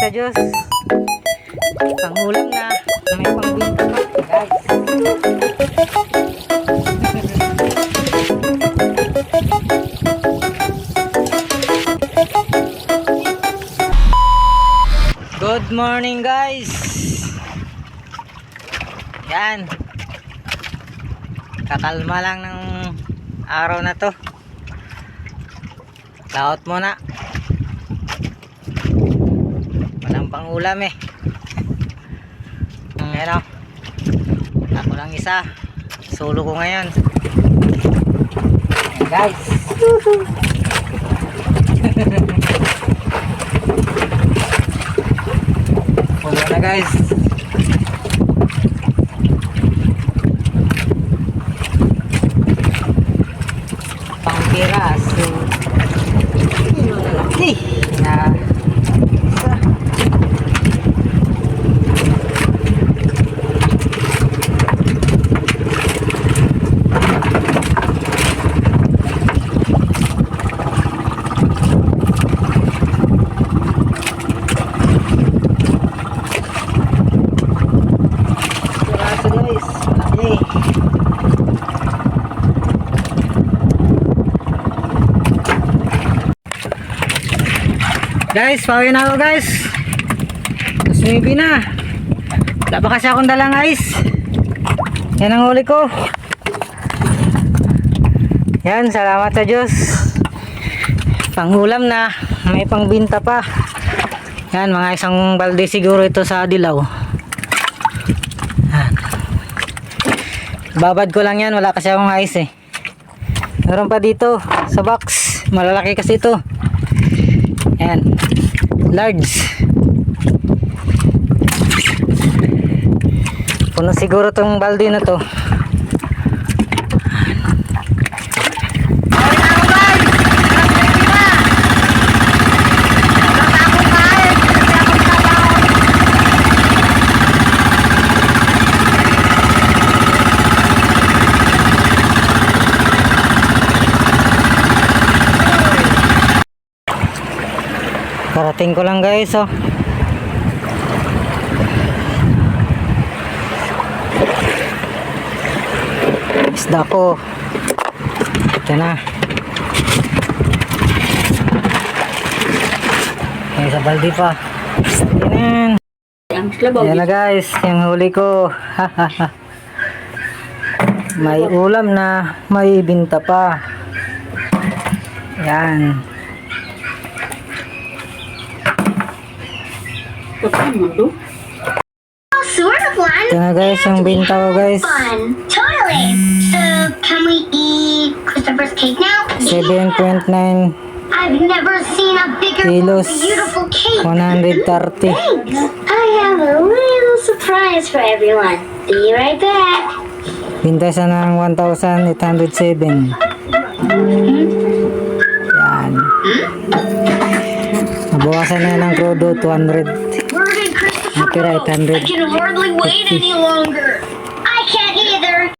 sa Diyos. Pangulam na. May pangbinta pa, guys. Good morning, guys. Yan. Kakalma lang ng araw na to. Laot muna. Walang pangulam eh. Ayan o. Ako lang isa. Solo ko ngayon. Ayan, guys. Puno na, guys. Pangpiraso. Malaki na isa. Guys, pauwi na ako, guys. Mas maybe na. Wala pa kasi akong dalang ice. Yan ang huli ko. Yan, salamat sa Diyos. Pangulam na. May pangbinta pa. Yan, mga isang balde siguro ito sa dilaw. Yan. Babad ko lang yan. Wala kasi akong ice eh. Meron pa dito sa box. Malalaki kasi ito. Ayan, large. Puno siguro tong balde na to. Karating ko lang, guys, oh. Isda ko. Ito na. May isa baldi pa. Yan. Yan na, guys. Yung huli ko. May ulam na. May ibinta pa. Yan. Sort of one. Ito na, guys, yung binta ko, guys. Fun. Totally. So, can we eat Christopher's cake now? 7.9 I've never seen a bigger, kilos, beautiful cake. 130. Thanks. I have a little surprise for everyone. Be right back. Binta siya ng 1,807. Yan. Nabawasan na ng krudo, 200. Where did Christopher Natira go? I 800. can hardly wait any longer.